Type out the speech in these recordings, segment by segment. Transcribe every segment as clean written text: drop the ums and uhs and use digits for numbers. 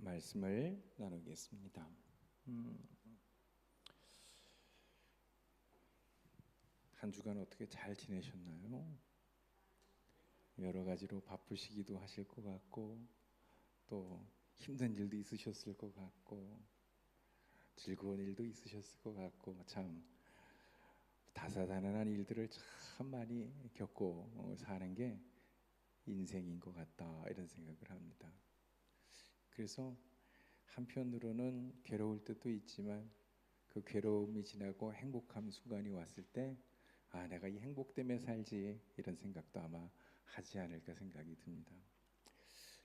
말씀을 나누겠습니다. 한 주간 어떻게 잘 지내셨나요? 여러 가지로 바쁘시기도 하실 것 같고 또 힘든 일도 있으셨을 것 같고 즐거운 일도 있으셨을 것 같고 참 다사다난한 일들을 참 많이 겪고 사는 게 인생인 것 같다 이런 생각을 합니다. 그래서 한편으로는 괴로울 때도 있지만 그 괴로움이 지나고 행복한 순간이 왔을 때 내가 이 행복 때문에 살지 이런 생각도 아마 하지 않을까 생각이 듭니다.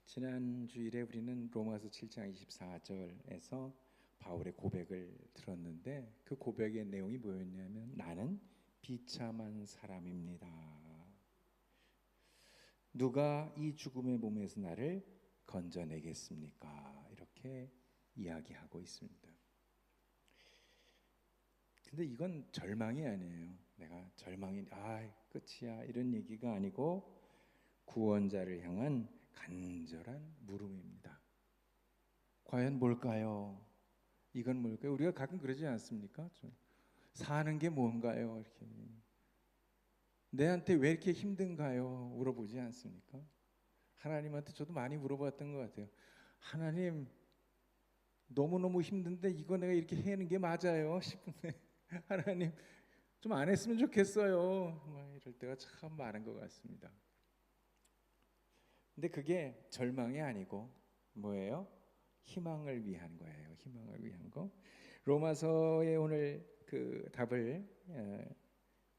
지난 주일에 우리는 로마서 7장 24절에서 바울의 고백을 들었는데 그 고백의 내용이 뭐였냐면 나는 비참한 사람입니다. 누가 이 죽음의 몸에서 나를 건져내겠습니까? 이렇게 이야기하고 있습니다. 근데 이건 절망이 아니에요. 내가 절망이 끝이야 이런 얘기가 아니고 구원자를 향한 간절한 물음입니다. 과연 뭘까요? 이건 뭘까요? 우리가 가끔 그러지 않습니까? 사는 게 뭔가요? 이렇게 내한테 왜 이렇게 힘든가요? 물어보지 않습니까? 하나님한테 저도 많이 물어봤던 것 같아요. 하나님 너무너무 힘든데 이거 내가 이렇게 해내는 게 맞아요? 싶은데 하나님 좀 안 했으면 좋겠어요. 이럴 때가 참 많은 것 같습니다. 근데 그게 절망이 아니고 뭐예요? 희망을 위한 거예요. 희망을 위한 거. 로마서의 오늘 그 답을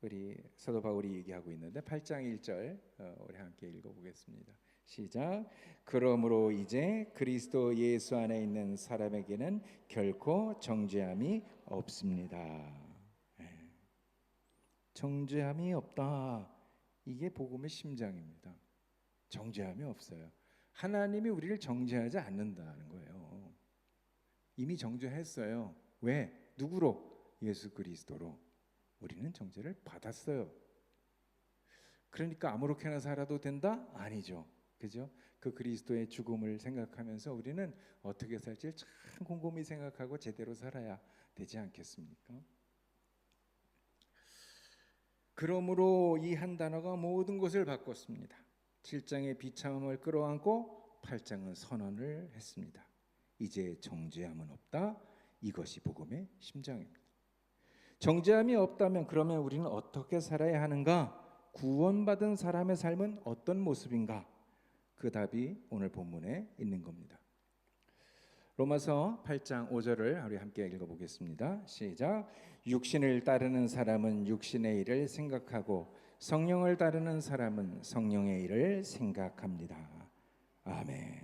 우리 사도 바울이 얘기하고 있는데 8장 1절 우리 함께 읽어보겠습니다. 시작. 그러므로 이제 그리스도 예수 안에 있는 사람에게는 결코 정죄함이 없습니다. 정죄함이 없다. 이게 복음의 심장입니다. 정죄함이 없어요. 하나님이 우리를 정죄하지 않는다는 거예요. 이미 정죄했어요. 왜? 누구로? 예수 그리스도로. 우리는 정죄를 받았어요. 그러니까 아무렇게나 살아도 된다? 아니죠. 그죠? 그 그리스도의 죽음을 생각하면서 우리는 어떻게 살지 참 곰곰이 생각하고 제대로 살아야 되지 않겠습니까? 그러므로 이 한 단어가 모든 것을 바꿨습니다. 7장의 비참함을 끌어안고 8장은 선언을 했습니다. 이제 정죄함은 없다. 이것이 복음의 심장입니다. 정죄함이 없다면 그러면 우리는 어떻게 살아야 하는가? 구원받은 사람의 삶은 어떤 모습인가? 그 답이 오늘 본문에 있는 겁니다. 로마서 8장 5절을 우리 함께 읽어보겠습니다. 시작. 육신을 따르는 사람은 육신의 일을 생각하고 성령을 따르는 사람은 성령의 일을 생각합니다. 아멘.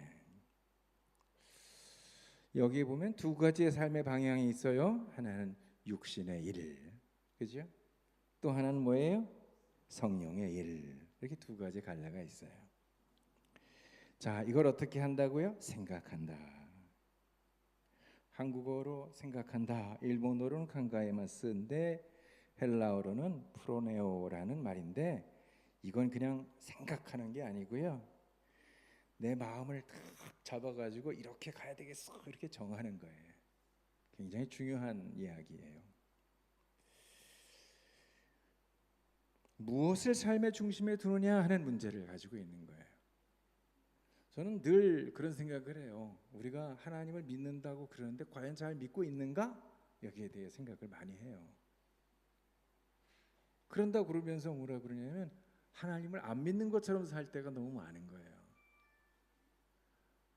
여기 보면 두 가지의 삶의 방향이 있어요. 하나는 육신의 일, 그죠? 또 하나는 뭐예요? 성령의 일. 이렇게 두 가지 갈래가 있어요. 자, 이걸 어떻게 한다고요? 생각한다. 한국어로 생각한다. 일본어로는 칸가에마스인데 헬라어로는 프로네오라는 말인데 이건 그냥 생각하는 게 아니고요. 내 마음을 탁 잡아가지고 이렇게 가야 되겠어 이렇게 정하는 거예요. 굉장히 중요한 이야기예요. 무엇을 삶의 중심에 두느냐 하는 문제를 가지고 있는 거예요. 저는 늘 그런 생각을 해요. 우리가 하나님을 믿는다고 그러는데 과연 잘 믿고 있는가? 여기에 대해 생각을 많이 해요. 그런다고 그러면서 뭐라 그러냐면 하나님을 안 믿는 것처럼 살 때가 너무 많은 거예요.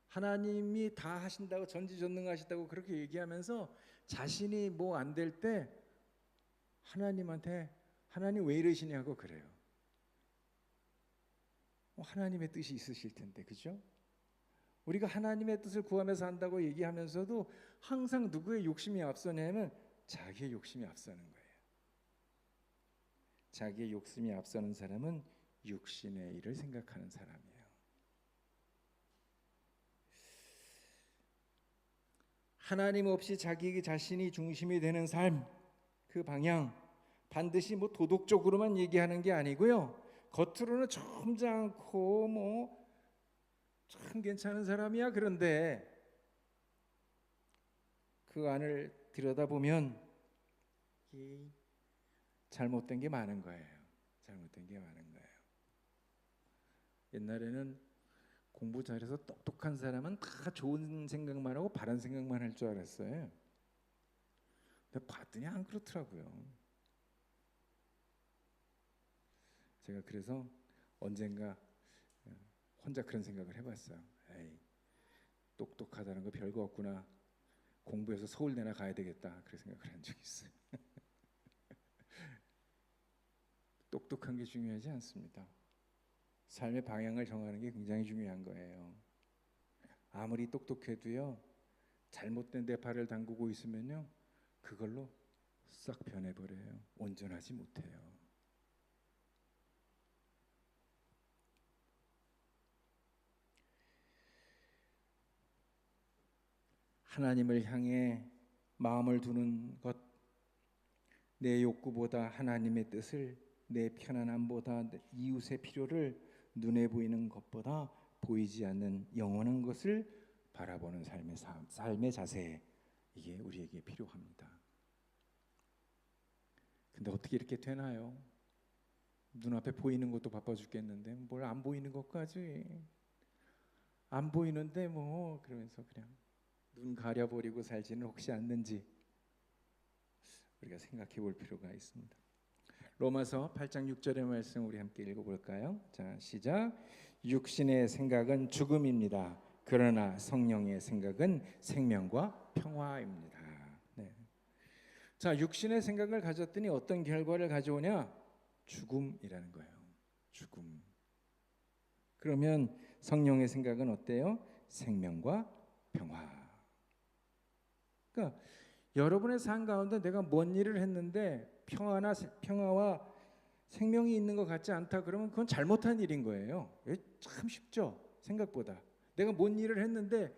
하나님이 다 하신다고 전지전능하시다고 그렇게 얘기하면서 자신이 뭐 안 될 때 하나님한테 하나님 왜 이러시냐고 그래요. 하나님의 뜻이 있으실 텐데, 그죠? 우리가 하나님의 뜻을 구하면서 한다고 얘기하면서도 항상 누구의 욕심이 앞서냐면 자기의 욕심이 앞서는 거예요. 자기의 욕심이 앞서는 사람은 육신의 일을 생각하는 사람이에요. 하나님 없이 자기 자신이 중심이 되는 삶, 그 방향 반드시 뭐 도덕적으로만 얘기하는 게 아니고요. 겉으로는 점잖고 뭐 참 괜찮은 사람이야. 그런데 그 안을 들여다보면 이 잘못된 게 많은 거예요. 잘못된 게 많은 거예요. 옛날에는 공부 잘해서 똑똑한 사람은 다 좋은 생각만 하고 바른 생각만 할 줄 알았어요. 근데 봤더니 안 그렇더라고요. 제가 그래서 언젠가 혼자 그런 생각을 해봤어요. 에이, 똑똑하다는 거 별거 없구나. 공부해서 서울대나 가야 되겠다. 그런 생각을 한 적이 있어요. 똑똑한 게 중요하지 않습니다. 삶의 방향을 정하는 게 굉장히 중요한 거예요. 아무리 똑똑해도요, 잘못된 데 발을 담그고 있으면요, 그걸로 싹 변해버려요. 온전하지 못해요. 하나님을 향해 마음을 두는 것, 내 욕구보다 하나님의 뜻을, 내 편안함보다 이웃의 필요를 눈에 보이는 것보다 보이지 않는 영원한 것을 바라보는 삶의 자세, 이게 우리에게 필요합니다. 근데 어떻게 이렇게 되나요? 눈앞에 보이는 것도 바빠 죽겠는데 뭘 안 보이는 것까지, 안 보이는데 뭐 그러면서 그냥 눈 가려버리고 살지는 혹시 않는지 우리가 생각해 볼 필요가 있습니다. 로마서 8장 6절의 말씀 우리 함께 읽어볼까요? 자, 시작. 육신의 생각은 죽음입니다. 그러나 성령의 생각은 생명과 평화입니다. 네. 자, 육신의 생각을 가졌더니 어떤 결과를 가져오냐? 죽음이라는 거예요. 죽음. 그러면 성령의 생각은 어때요? 생명과 평화. 그러니까 여러분의 삶 가운데 내가 뭔 일을 했는데 평화와 생명이 있는 것 같지 않다 그러면 그건 잘못한 일인 거예요. 참 쉽죠. 생각보다. 내가 뭔 일을 했는데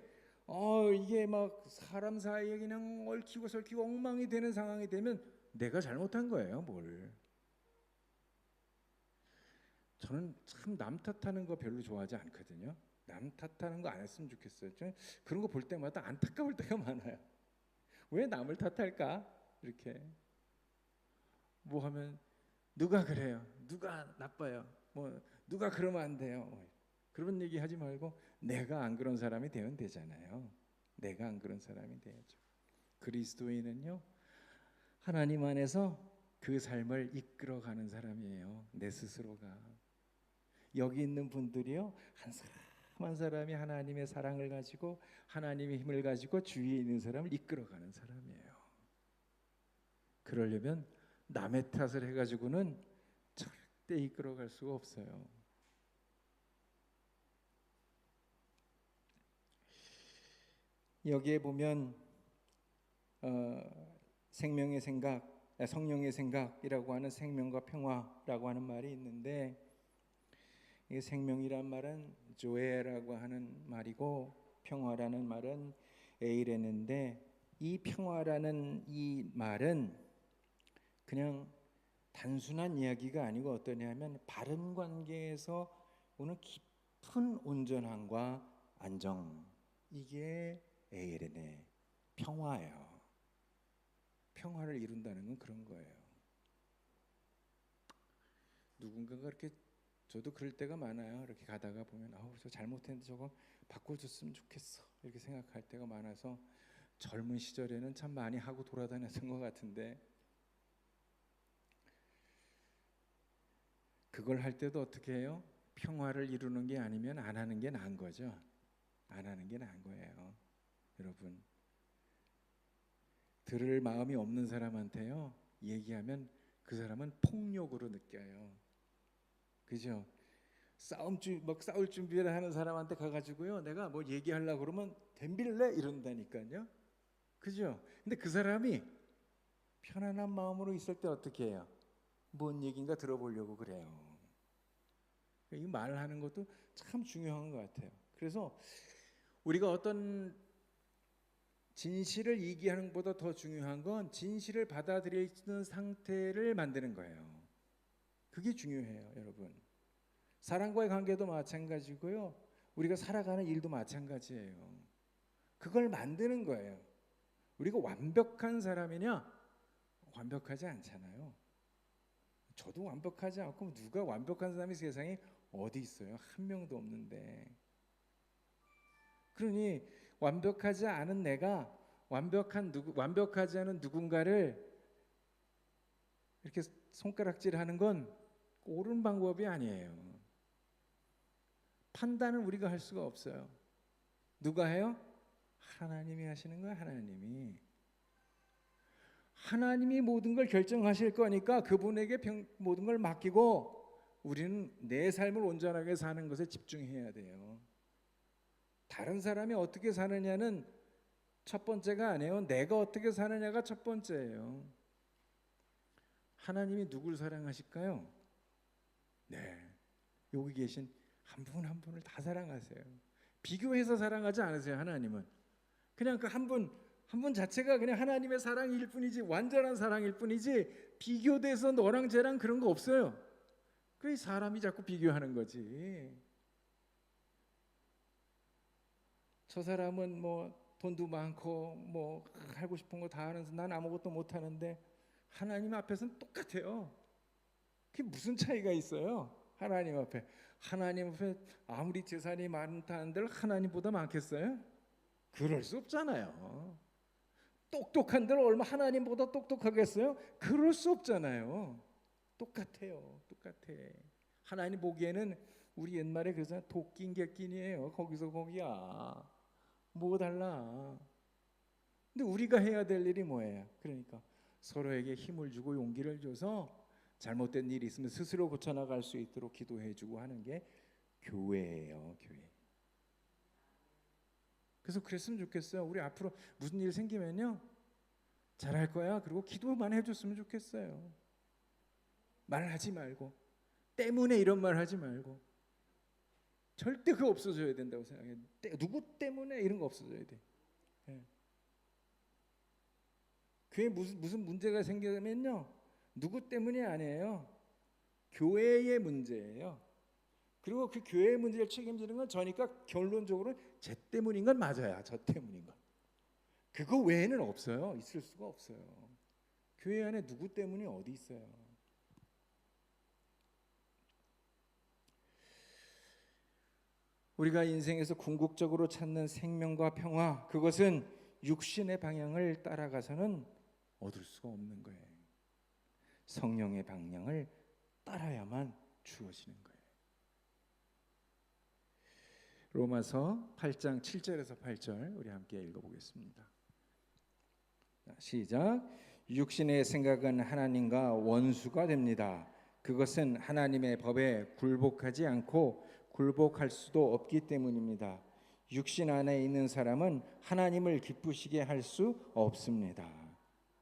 이게 막 사람 사이에 그냥 얽히고 설키고 엉망이 되는 상황이 되면 내가 잘못한 거예요. 뭘. 저는 참 남 탓하는 거 별로 좋아하지 않거든요. 남 탓하는 거 안 했으면 좋겠어요. 저는 그런 거 볼 때마다 안타까울 때가 많아요. 왜 남을 탓할까? 이렇게 뭐 하면 누가 그래요? 누가 나빠요? 뭐 누가 그러면 안 돼요? 그런 얘기 하지 말고 내가 안 그런 사람이 되면 되잖아요. 내가 안 그런 사람이 돼야죠. 그리스도인은요, 하나님 안에서 그 삶을 이끌어가는 사람이에요. 내 스스로가. 여기 있는 분들이요, 한 사람 한 사람이 하나님의 사랑을 가지고 하나님의 힘을 가지고 주위에 있는 사람을 이끌어가는 사람이에요. 그러려면 남의 탓을 해가지고는 절대 이끌어갈 수가 없어요. 여기에 보면 생명의 생각, 성령의 생각이라고 하는 생명과 평화라고 하는 말이 있는데, 이 생명이란 말은 조에라고 하는 말이고 평화라는 말은 에이레는데, 이 평화라는 이 말은 그냥 단순한 이야기가 아니고 어떠냐면 바른 관계에서 오는 깊은 온전함과 안정, 이게 에이레네 평화예요. 평화를 이룬다는 건 그런 거예요. 누군가가 이렇게, 저도 그럴 때가 많아요. 이렇게 가다가 보면 저 잘못했는데 저거 바꿔줬으면 좋겠어 이렇게 생각할 때가 많아서 젊은 시절에는 참 많이 하고 돌아다녔던 것 같은데, 그걸 할 때도 어떻게 해요? 평화를 이루는 게 아니면 안 하는 게 나은 거죠. 안 하는 게 나은 거예요. 여러분, 들을 마음이 없는 사람한테요 얘기하면 그 사람은 폭력으로 느껴요. 그죠? 싸울 준비를 하는 사람한테 가가지고요, 내가 뭐 얘기하려고 그러면 덤빌래 이런다니까요. 그죠? 근데 그 사람이 편안한 마음으로 있을 때 어떻게 해요? 뭔 얘기인가 들어보려고 그래요. 이 말하는 것도 참 중요한 것 같아요. 그래서 우리가 어떤 진실을 얘기하는 것보다 더 중요한 건 진실을 받아들이는 상태를 만드는 거예요. 그게 중요해요, 여러분. 사람과의 관계도 마찬가지고요, 우리가 살아가는 일도 마찬가지예요. 그걸 만드는 거예요. 우리가 완벽한 사람이냐? 완벽하지 않잖아요. 저도 완벽하지 않고 누가 완벽한 사람이 세상에 어디 있어요? 한 명도 없는데. 그러니 완벽하지 않은 내가 완벽하지 않은 누군가를 이렇게 손가락질하는 건 옳은 방법이 아니에요. 판단은 우리가 할 수가 없어요. 누가 해요? 하나님이 하시는 거야. 하나님이 모든 걸 결정하실 거니까 그분에게 모든 걸 맡기고 우리는 내 삶을 온전하게 사는 것에 집중해야 돼요. 다른 사람이 어떻게 사느냐는 첫 번째가 아니에요. 내가 어떻게 사느냐가 첫 번째예요. 하나님이 누굴 사랑하실까요? 네, 여기 계신 한 분 한 분을 다 사랑하세요. 비교해서 사랑하지 않으세요. 하나님은 그냥 그 한 분 자체가 그냥 하나님의 사랑일 뿐이지, 완전한 사랑일 뿐이지, 비교돼서 너랑 쟤랑 그런 거 없어요. 그 사람이 자꾸 비교하는 거지. 저 사람은 뭐 돈도 많고 뭐 하고 싶은 거 다 하면서 난 아무것도 못 하는데 하나님 앞에서는 똑같아요. 그게 무슨 차이가 있어요? 하나님 앞에 아무리 재산이 많다 한들 하나님보다 많겠어요? 그럴 수 없잖아요. 똑똑한들 얼마 하나님보다 똑똑하겠어요? 그럴 수 없잖아요. 똑같아요. 똑같아. 하나님 보기에는 우리 옛말에 그래서 도끼인 객낀이에요. 거기서 거기야. 뭐 달라? 근데 우리가 해야 될 일이 뭐예요? 그러니까 서로에게 힘을 주고 용기를 줘서 잘못된 일이 있으면 스스로 고쳐나갈 수 있도록 기도해주고 하는 게 교회예요. 교회. 그래서 그랬으면 좋겠어요. 우리 앞으로 무슨 일 생기면요, 잘할 거야. 그리고 기도만 해줬으면 좋겠어요. 말하지 말고, 때문에 이런 말 하지 말고. 절대 그거 없어져야 된다고 생각해요. 누구 때문에 이런 거 없어져야 돼. 예. 교회에 무슨 문제가 생기면요, 누구 때문이 아니에요. 교회의 문제예요. 그리고 그 교회의 문제를 책임지는 건 저니까 결론적으로 쟤 때문인 건 맞아요. 저 때문인 건. 그거 외에는 없어요. 있을 수가 없어요. 교회 안에 누구 때문이 어디 있어요. 우리가 인생에서 궁극적으로 찾는 생명과 평화, 그것은 육신의 방향을 따라가서는 얻을 수가 없는 거예요. 성령의 방향을 따라야만 주어지는 거예요. 로마서 8장 7절에서 8절 우리 함께 읽어보겠습니다. 시작. 육신의 생각은 하나님과 원수가 됩니다. 그것은 하나님의 법에 굴복하지 않고 굴복할 수도 없기 때문입니다. 육신 안에 있는 사람은 하나님을 기쁘시게 할 수 없습니다.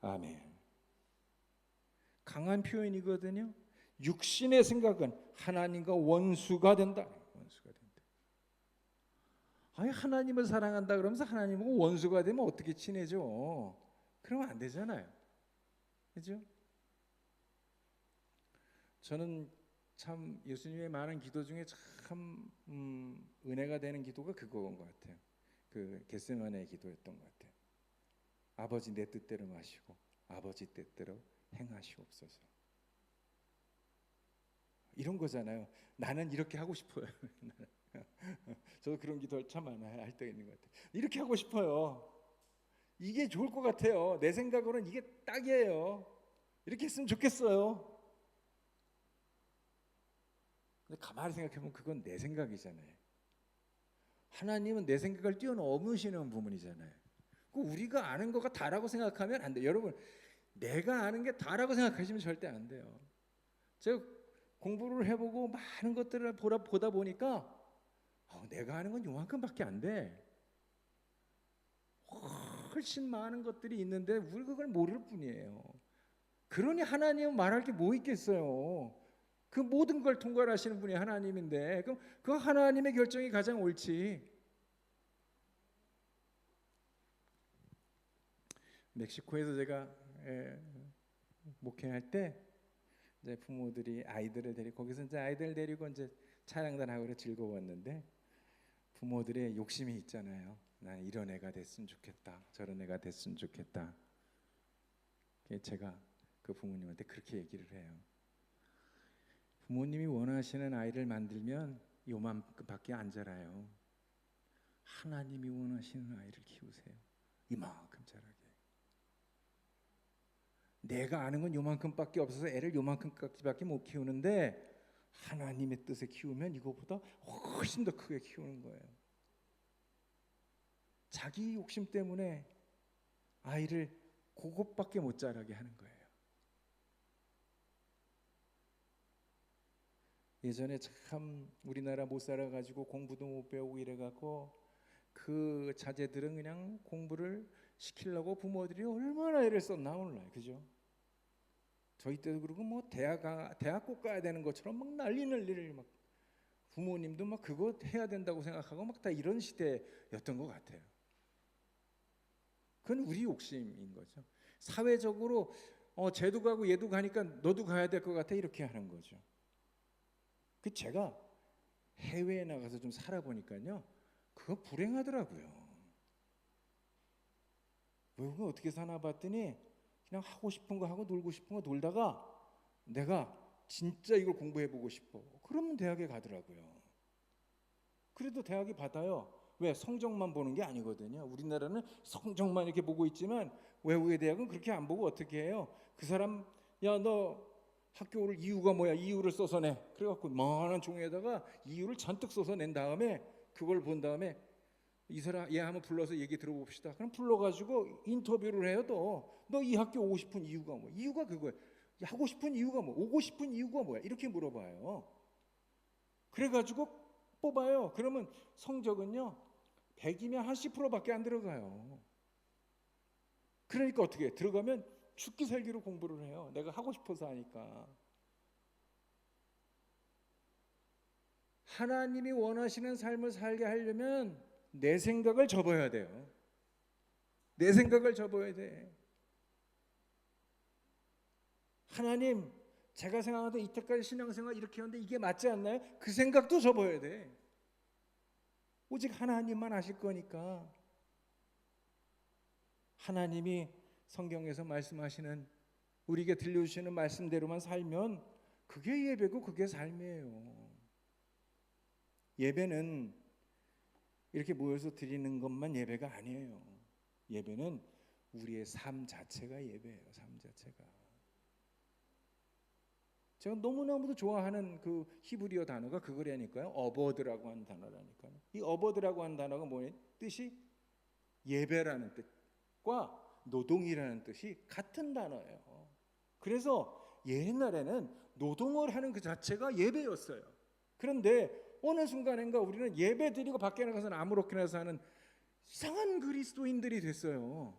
아멘. 강한 표현이거든요. 육신의 생각은 하나님과 원수가 된다. 원수가 된다. 아니, 하나님을 사랑한다 그러면서 하나님하고 원수가 되면 어떻게 친해져? 그러면 안 되잖아요. 그죠? 저는 참 예수님의 많은 기도 중에 참 은혜가 되는 기도가 그거인 것 같아요. 그 겟세마네의 기도였던 것 같아요. 아버지 내 뜻대로 마시고 아버지 뜻대로 행하시옵소서. 이런 거잖아요. 나는 이렇게 하고 싶어요. 저도 그런 기도 참 많아요. 할 때 있는 것 같아요. 이렇게 하고 싶어요. 이게 좋을 것 같아요. 내 생각으로는 이게 딱이에요. 이렇게 했으면 좋겠어요. 근데 가만히 생각해보면 그건 내 생각이잖아요. 하나님은 내 생각을 뛰어넘으시는 부분이잖아요. 그 우리가 아는 거가 다라고 생각하면 안 돼요. 여러분, 내가 아는 게 다라고 생각하시면 절대 안 돼요. 제가 공부를 해보고 많은 것들을 보다 보니까 내가 아는 건 요만큼밖에 안 돼. 훨씬 많은 것들이 있는데 우리 그걸 모를 뿐이에요. 그러니 하나님은 말할 게 뭐 있겠어요. 그 모든 걸 통괄하시는 분이 하나님인데 그럼 그 하나님의 결정이 가장 옳지. 멕시코에서 제가 목회할 때 이제 부모들이 아이들을 데리고 거기서 이제 아이들 데리고 이제 찬양단하고 그래 즐거웠는데 부모들의 욕심이 있잖아요. 난 이런 애가 됐으면 좋겠다, 저런 애가 됐으면 좋겠다. 제가 그 부모님한테 그렇게 얘기를 해요. 부모님이 원하시는 아이를 만들면 요만큼밖에 안 자라요. 하나님이 원하시는 아이를 키우세요. 이만큼 자라게. 내가 아는 건 요만큼밖에 없어서 애를 요만큼밖에 못 키우는데 하나님의 뜻에 키우면 이거보다 훨씬 더 크게 키우는 거예요. 자기 욕심 때문에 아이를 그것밖에 못 자라게 하는 거예요. 예전에 참 우리나라 못 살아가지고 공부도 못 배우고 이래갖고 그 자제들은 그냥 공부를 시키려고 부모들이 얼마나 애를 썼나 몰라요. 그죠? 저희 때도 그러고 뭐 대학 꼭 가야 되는 것처럼 막 난리를 막 부모님도 막 그거 해야 된다고 생각하고 막 다 이런 시대였던 것 같아요. 그건 우리 욕심인 거죠. 사회적으로 쟤도 가고 얘도 가니까 너도 가야 될 것 같아 이렇게 하는 거죠. 그 제가 해외에 나가서 좀 살아보니까요, 그거 불행하더라고요. 외국은 어떻게 사나 봤더니 그냥 하고 싶은 거 하고 놀고 싶은 거 놀다가 내가 진짜 이걸 공부해보고 싶어. 그러면 대학에 가더라고요. 그래도 대학이 받아요. 왜? 성적만 보는 게 아니거든요. 우리나라는 성적만 이렇게 보고 있지만 외국의 대학은 그렇게 안 보고 어떻게 해요? 그 사람 야 너 학교 올 이유가 뭐야? 이유를 써서 내. 그래갖고 많은 종이에다가 이유를 잔뜩 써서 낸 다음에 그걸 본 다음에 이 사람 얘 한번 불러서 얘기 들어봅시다. 그럼 불러가지고 인터뷰를 해요. 너 이 학교 오고 싶은 이유가 뭐? 이유가 그거야. 하고 싶은 이유가 뭐? 오고 싶은 이유가 뭐야? 이렇게 물어봐요. 그래가지고 뽑아요. 그러면 성적은요 100이면 한 10%밖에 안 들어가요. 그러니까 어떻게 해? 들어가면 죽기 살기로 공부를 해요. 내가 하고 싶어서 하니까. 하나님이 원하시는 삶을 살게 하려면 내 생각을 접어야 돼요. 내 생각을 접어야 돼. 하나님, 제가 생각하던 이때까지 신앙생활 이렇게 했는데 이게 맞지 않나요? 그 생각도 접어야 돼. 오직 하나님만 아실 거니까. 하나님이 성경에서 말씀하시는 우리에게 들려주시는 말씀대로만 살면 그게 예배고 그게 삶이에요. 예배는 이렇게 모여서 드리는 것만 예배가 아니에요. 예배는 우리의 삶 자체가 예배예요. 삶 자체가. 제가 너무너무도 좋아하는 그 히브리어 단어가 그거라니까요. 어버드라고 하는 단어라니까요. 이 어버드라고 하는 단어가 뭐예요? 뜻이 예배라는 뜻과 노동이라는 뜻이 같은 단어예요. 그래서 옛날에는 노동을 하는 그 자체가 예배였어요. 그런데 어느 순간인가 우리는 예배 드리고 밖에 나가서는 아무렇게나 사는 이상한 그리스도인들이 됐어요.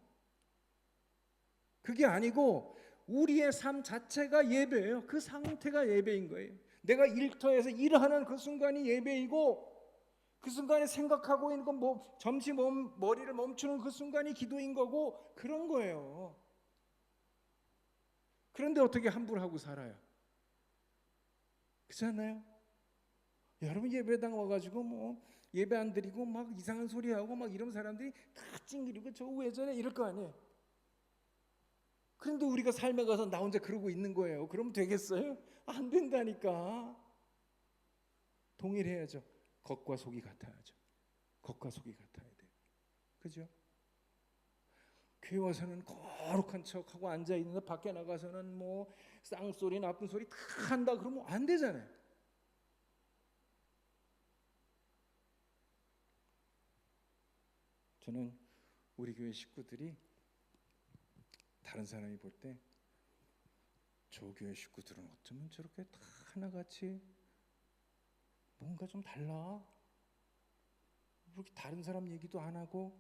그게 아니고 우리의 삶 자체가 예배예요. 그 상태가 예배인 거예요. 내가 일터에서 일하는 그 순간이 예배이고 그 순간에 생각하고 있는 건 뭐 잠시 머리를 멈추는 그 순간이 기도인 거고 그런 거예요. 그런데 어떻게 함부로 하고 살아요? 그렇지 않나요? 여러분 예배당 와가지고 뭐 예배 안 드리고 막 이상한 소리 하고 막 이런 사람들이 다 찡그리고 저 왜 저래 이럴 거 아니에요. 그런데 우리가 삶에 가서 나 혼자 그러고 있는 거예요. 그러면 되겠어요? 안 된다니까. 동일해야죠. 겉과 속이 같아야죠. 겉과 속이 같아야 돼요. 그죠? 교회 와서는 거룩한 척하고 앉아 있는데 밖에 나가서는 뭐 쌍소리 나쁜 소리 다 한다 그러면 안 되잖아요. 저는 우리 교회 식구들이 다른 사람이 볼 때 저 교회 식구들은 어쩌면 저렇게 다 하나같이 뭔가 좀 달라. 그렇게 다른 사람 얘기도 안 하고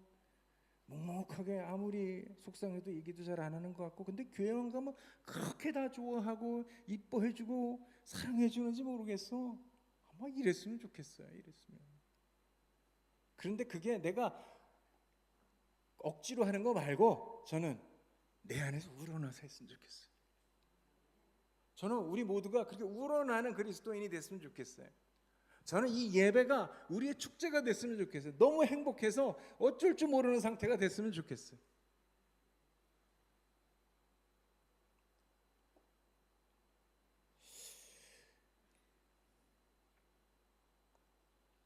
묵묵하게 아무리 속상해도 얘기도 잘 안 하는 것 같고 근데 교회만 가면 그렇게 다 좋아하고 이뻐해주고 사랑해주는지 모르겠어. 아마 이랬으면 좋겠어요. 이랬으면. 그런데 그게 내가 억지로 하는 거 말고 저는 내 안에서 우러나서 했으면 좋겠어요. 저는 우리 모두가 그렇게 우러나는 그리스도인이 됐으면 좋겠어요. 저는 이 예배가 우리의 축제가 됐으면 좋겠어요. 너무 행복해서 어쩔 줄 모르는 상태가 됐으면 좋겠어요.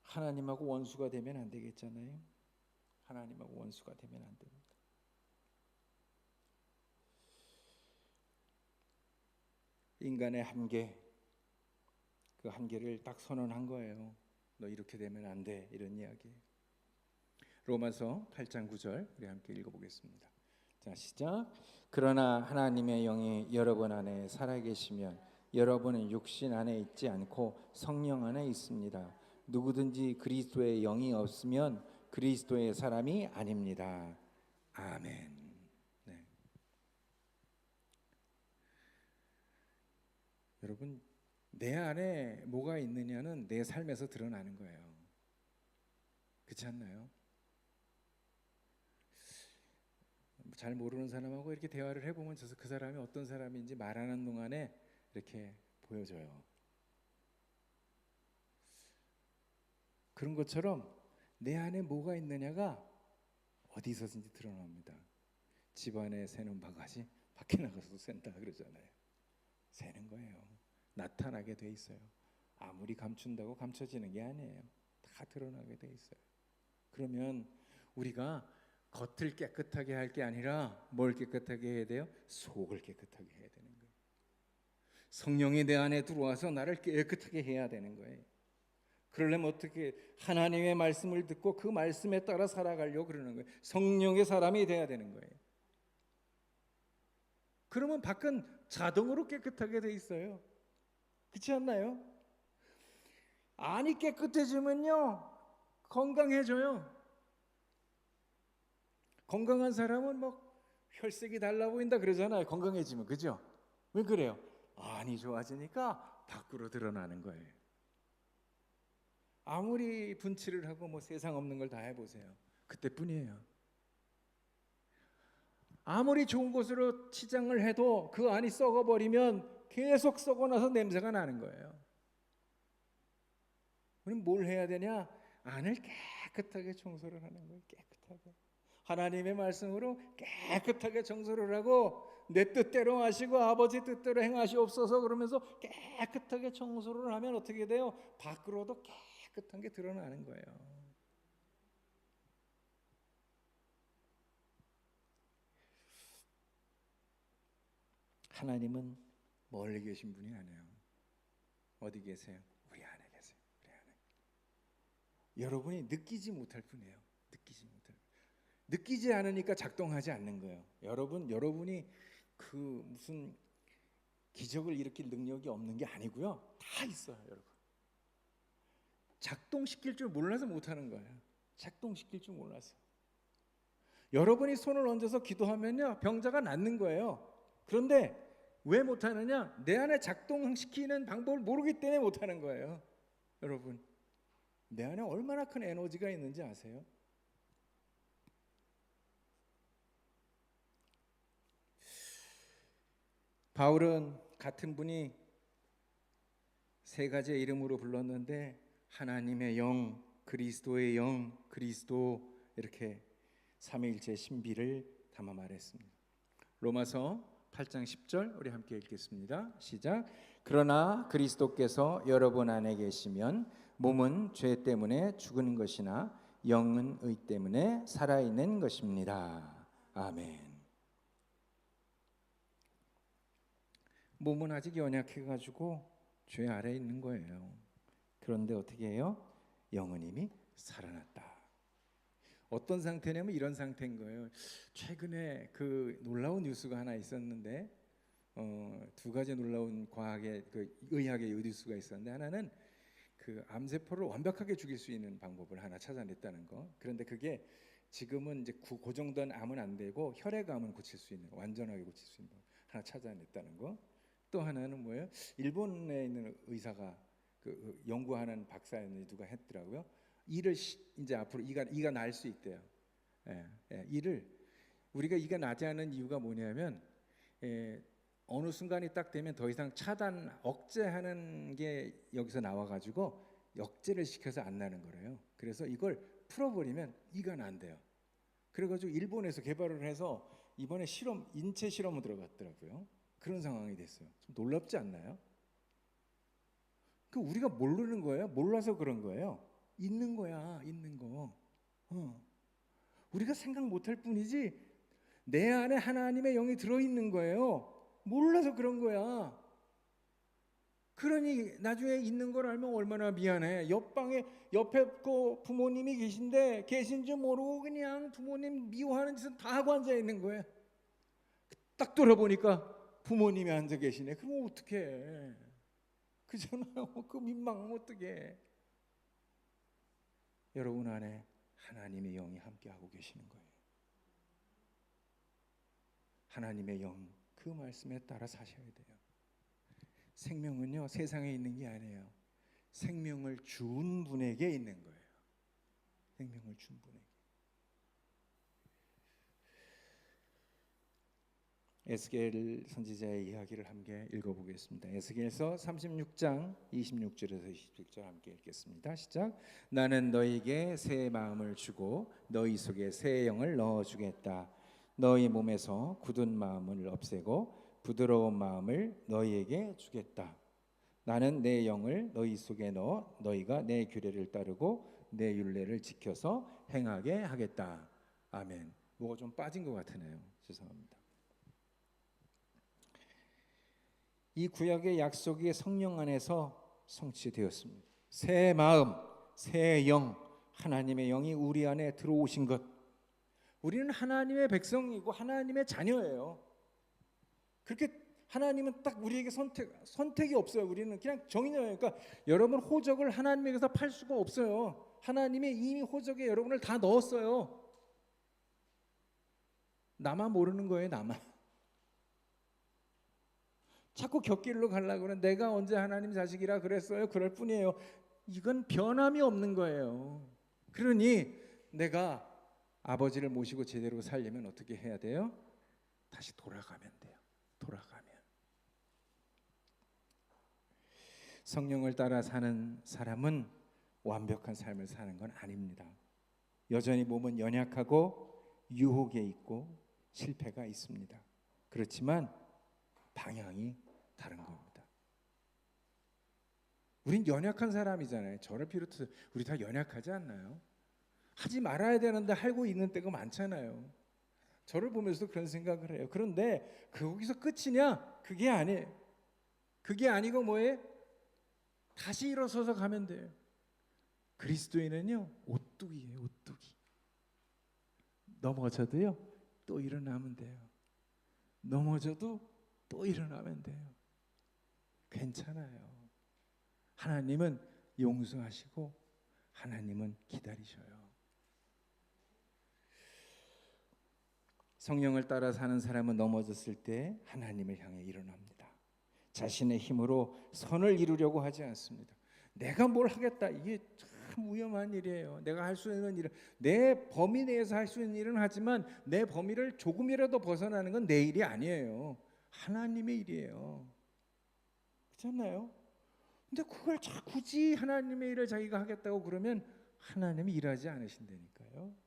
하나님하고 원수가 되면 안 되겠잖아요. 하나님하고 원수가 되면 안 됩니다. 인간의 한계, 그 한계를 딱 선언한 거예요. 너 이렇게 되면 안 돼, 이런 이야기. 로마서 8장 9절 우리 함께 읽어보겠습니다. 자, 시작. 그러나 하나님의 영이 여러분 안에 살아계시면 여러분은 육신 안에 있지 않고 성령 안에 있습니다. 누구든지 그리스도의 영이 없으면 그리스도의 사람이 아닙니다. 아멘. 네. 여러분, 내 안에 뭐가 있느냐는 내 삶에서 드러나는 거예요. 그렇지 않나요? 잘 모르는 사람하고 이렇게 대화를 해보면 그 사람이 어떤 사람인지 말하는 동안에 이렇게 보여져요. 그런 것처럼 내 안에 뭐가 있느냐가 어디서든지 드러납니다. 집 안에 새는 바가지 밖에 나가서도 샌다 그러잖아요. 새는 거예요. 나타나게 돼 있어요. 아무리 감춘다고 감춰지는 게 아니에요. 다 드러나게 돼 있어요. 그러면 우리가 겉을 깨끗하게 할 게 아니라 뭘 깨끗하게 해야 돼요? 속을 깨끗하게 해야 되는 거예요. 성령이 내 안에 들어와서 나를 깨끗하게 해야 되는 거예요. 그러려면 어떻게 하나님의 말씀을 듣고 그 말씀에 따라 살아가려고 그러는 거예요. 성령의 사람이 돼야 되는 거예요. 그러면 밖은 자동으로 깨끗하게 돼 있어요. 그렇지 않나요? 안이 깨끗해지면요 건강해져요. 건강한 사람은 혈색이 달라 보인다 그러잖아요. 건강해지면. 그죠? 왜 그래요? 안이 좋아지니까 밖으로 드러나는 거예요. 아무리 분칠을 하고 세상 없는 걸 다 해보세요. 그때뿐이에요. 아무리 좋은 곳으로 치장을 해도 그 안이 썩어버리면 계속 썩어나서 냄새가 나는 거예요. 우리는 뭘 해야 되냐? 안을 깨끗하게 청소를 하는 거예요. 깨끗하게. 하나님의 말씀으로 깨끗하게 청소를 하고 내 뜻대로 하시고 아버지 뜻대로 행하시옵소서 그러면서 깨끗하게 청소를 하면 어떻게 돼요? 밖으로도 깨끗한 게 드러나는 거예요. 하나님은 멀리 계신 분이 아니에요. 어디 계세요? 우리 안에 계세요. 우리 안에. 여러분이 느끼지 못할 뿐이에요. 느끼지 않으니까 작동하지 않는 거예요. 여러분이 그 무슨 기적을 일으킬 능력이 없는 게 아니고요. 다 있어요, 여러분. 작동시킬 줄 몰라서 못하는 거예요. 작동시킬 줄 몰라서. 여러분이 손을 얹어서 기도하면요, 병자가 낫는 거예요. 그런데 왜 못하느냐? 내 안에 작동시키는 방법을 모르기 때문에 못하는 거예요. 여러분, 내 안에 얼마나 큰 에너지가 있는지 아세요? 바울은 같은 분이 세 가지의 이름으로 불렀는데 하나님의 영, 그리스도의 영, 그리스도 이렇게 삼위일체 신비를 담아 말했습니다. 로마서 8장 10절 우리 함께 읽겠습니다. 시작. 그러나 그리스도께서 여러분 안에 계시면 몸은 죄 때문에 죽은 것이나 영은 의 때문에 살아있는 것입니다. 아멘. 몸은 아직 연약해가지고 죄 아래에 있는 거예요. 그런데 어떻게 해요? 영은 이미 살아났다. 어떤 상태냐면 이런 상태인 거예요. 최근에 그 놀라운 뉴스가 하나 있었는데 두 가지 놀라운 과학의 의학의 뉴스가 있었는데 하나는 그 암세포를 완벽하게 죽일 수 있는 방법을 하나 찾아냈다는 거. 그런데 그게 지금은 이제 고정된 암은 안 되고 혈액암은 고칠 수 있는 완전하게 고칠 수 있는 거 하나 찾아냈다는 거. 또 하나는 뭐예요? 일본에 있는 의사가 그 연구하는 박사였는지 누가 했더라고요. 이를 이제 앞으로 이가 날 수 있대요. 이를 우리가 이가 나지 않는 이유가 뭐냐면 어느 순간이 딱 되면 더 이상 차단 억제하는 게 여기서 나와가지고 역제를 시켜서 안 나는 거래요. 그래서 이걸 풀어버리면 이가 난대요. 그래가지고 일본에서 개발을 해서 이번에 실험, 인체 실험을 들어갔더라고요. 그런 상황이 됐어요. 좀 놀랍지 않나요? 그 우리가 모르는 거예요. 몰라서 그런 거예요. 있는 거야, 있는 거. 우리가 생각 못할 뿐이지 내 안에 하나님의 영이 들어있는 거예요. 몰라서 그런 거야. 그러니 나중에 있는 걸 알면 얼마나 미안해. 옆에 그 부모님이 계신 줄 모르고 그냥 부모님 미워하는 짓은 다 하고 앉아 있는 거야. 딱 돌아보니까 부모님이 앉아 계시네. 그럼 어떡해. 그잖아요. 그 민망하면 어떡해. 여러분 안에 하나님의 영이 함께하고 계시는 거예요. 하나님의 영, 그 말씀에 따라 사셔야 돼요. 생명은요, 세상에 있는 게 아니에요. 생명을 준 분에게 있는 거예요. 생명을 준 분에게. 에스겔 선지자의 이야기를 함께 읽어보겠습니다. 에스겔서 36장 26절에서 27절 함께 읽겠습니다. 시작. 나는 너희에게 새 마음을 주고 너희 속에 새 영을 넣어주겠다. 너희 몸에서 굳은 마음을 없애고 부드러운 마음을 너희에게 주겠다. 나는 내 영을 너희 속에 넣어 너희가 내 규례를 따르고 내 율례를 지켜서 행하게 하겠다. 아멘. 뭐가 좀 빠진 것 같으네요. 죄송합니다. 이 구약의 약속이 성령 안에서 성취되었습니다. 새 마음, 새 영, 하나님의 영이 우리 안에 들어오신 것. 우리는 하나님의 백성이고 하나님의 자녀예요. 그렇게 하나님은 딱 우리에게 선택이 없어요. 우리는 그냥 정인이에요. 그러니까 여러분 호적을 하나님에게서 팔 수가 없어요. 하나님이 이미 호적에 여러분을 다 넣었어요. 나만 모르는 거예요. 나만. 자꾸 곁길로 가려고 그러는 내가 언제 하나님 자식이라 그랬어요. 그럴 뿐이에요. 이건 변함이 없는 거예요. 그러니 내가 아버지를 모시고 제대로 살려면 어떻게 해야 돼요? 다시 돌아가면 돼요. 돌아가면. 성령을 따라 사는 사람은 완벽한 삶을 사는 건 아닙니다. 여전히 몸은 연약하고 유혹에 있고 실패가 있습니다. 그렇지만 방향이 다른 겁니다. 우린 연약한 사람이잖아요. 저를 비롯해서 우리 다 연약하지 않나요? 하지 말아야 되는데 하고 있는 때가 많잖아요. 저를 보면서도 그런 생각을 해요. 그런데 거기서 끝이냐? 그게 아니에요. 그게 아니고 뭐예요? 다시 일어서서 가면 돼요. 그리스도인은요, 오뚜기예요. 오뚜기. 넘어져도요, 또 일어나면 돼요. 넘어져도 또 일어나면 돼요. 괜찮아요. 하나님은 용서하시고 하나님은 기다리셔요. 성령을 따라 사는 사람은 넘어졌을 때 하나님을 향해 일어납니다. 자신의 힘으로 선을 이루려고 하지 않습니다. 내가 뭘 하겠다. 이게 참 위험한 일이에요. 내가 할 수 있는 일은 내 범위 내에서 할 수 있는 일은 하지만 내 범위를 조금이라도 벗어나는 건 내 일이 아니에요. 하나님의 일이에요. 그렇잖아요? 근데 그걸 굳이 하나님의 일을 자기가 하겠다고 그러면 하나님이 일하지 않으신다니까요.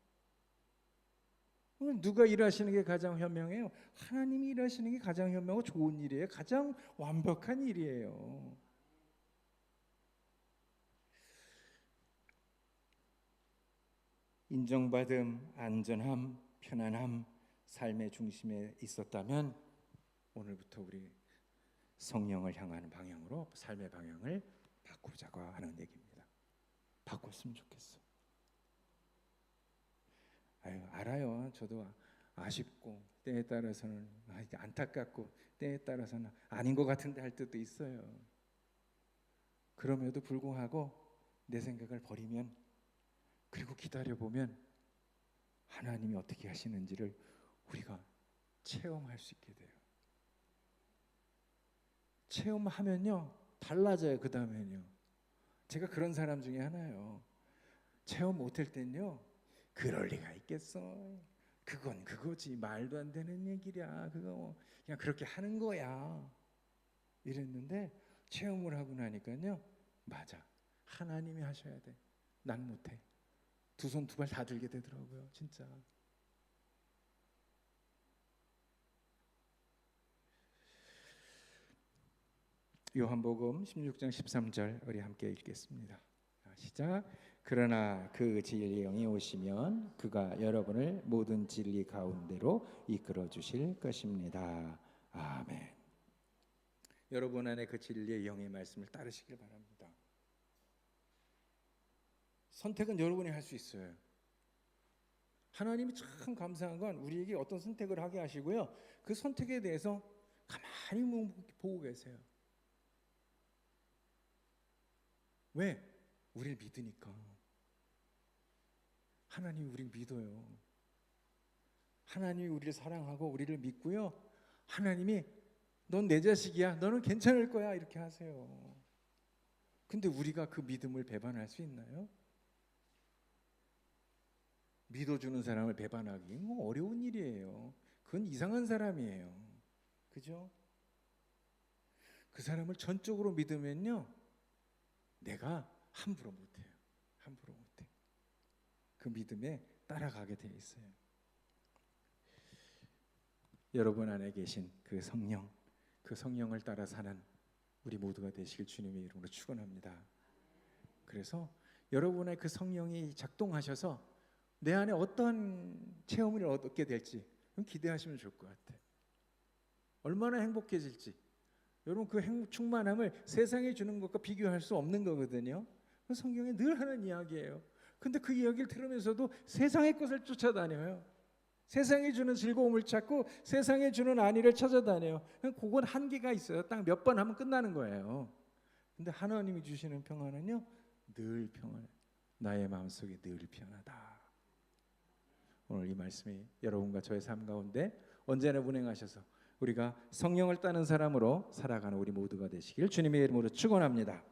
누가 일하시는 게 가장 현명해요? 하나님이 일하시는 게 가장 현명하고 좋은 일이에요. 가장 완벽한 일이에요. 인정받음, 안전함, 편안함, 삶의 중심에 있었다면 오늘부터 우리 성령을 향하는 방향으로 삶의 방향을 바꾸자고 하는 얘기입니다. 바꿨으면 좋겠어. 알아요. 저도 아쉽고 때에 따라서는 안타깝고 때에 따라서는 아닌 것 같은데 할 때도 있어요. 그럼에도 불구하고 내 생각을 버리면 그리고 기다려보면 하나님이 어떻게 하시는지를 우리가 체험할 수 있게 돼요. 체험하면요 달라져요. 그 다음에는요. 제가 그런 사람 중에 하나예요. 체험 못할 땐요 그럴 리가 있겠어. 그건 그거지. 말도 안 되는 얘기랴. 그거 그냥 그렇게 하는 거야. 이랬는데 체험을 하고 나니까요. 맞아. 하나님이 하셔야 돼. 난 못해. 두 손 두 발 다 들게 되더라고요, 진짜. 요한복음 16장 13절 우리 함께 읽겠습니다. 시작. 그러나 그 진리의 영이 오시면 그가 여러분을 모든 진리 가운데로 이끌어 주실 것입니다. 아멘. 여러분 안에 그 진리의 영의 말씀을 따르시길 바랍니다. 선택은 여러분이 할 수 있어요. 하나님이 참 감사한 건 우리에게 어떤 선택을 하게 하시고요, 그 선택에 대해서 가만히 보고 계세요. 왜? 우리를 믿으니까. 하나님이 우리를 믿어요. 하나님이 우리를 사랑하고 우리를 믿고요, 하나님이 넌 내 자식이야, 너는 괜찮을 거야, 이렇게 하세요. 근데 우리가 그 믿음을 배반할 수 있나요? 믿어주는 사람을 배반하기 뭐 어려운 일이에요. 그건 이상한 사람이에요. 그죠? 그 사람을 전적으로 믿으면요, 내가 함부로 못해요. 함부로 못해. 그 믿음에 따라가게 돼 있어요. 여러분 안에 계신 그 성령, 그 성령을 따라 사는 우리 모두가 되시길 주님의 이름으로 축원합니다. 그래서 여러분의 그 성령이 작동하셔서 내 안에 어떤 체험을 얻게 될지 기대하시면 좋을 것 같아요. 얼마나 행복해질지. 여러분 그 충만함을 세상에 주는 것과 비교할 수 없는 거거든요. 성경에 늘 하는 이야기예요. 근데 그 이야기를 들으면서도 세상의 것을 쫓아다녀요. 세상이 주는 즐거움을 찾고 세상이 주는 안위를 찾아다녀요. 그건 한계가 있어요. 딱 몇 번 하면 끝나는 거예요. 근데 하나님이 주시는 평안은요, 늘 평안해. 나의 마음속에 늘 평안하다. 오늘 이 말씀이 여러분과 저의 삶 가운데 언제나 운행하셔서 우리가 성령을 따는 사람으로 살아가는 우리 모두가 되시길 주님의 이름으로 축원합니다.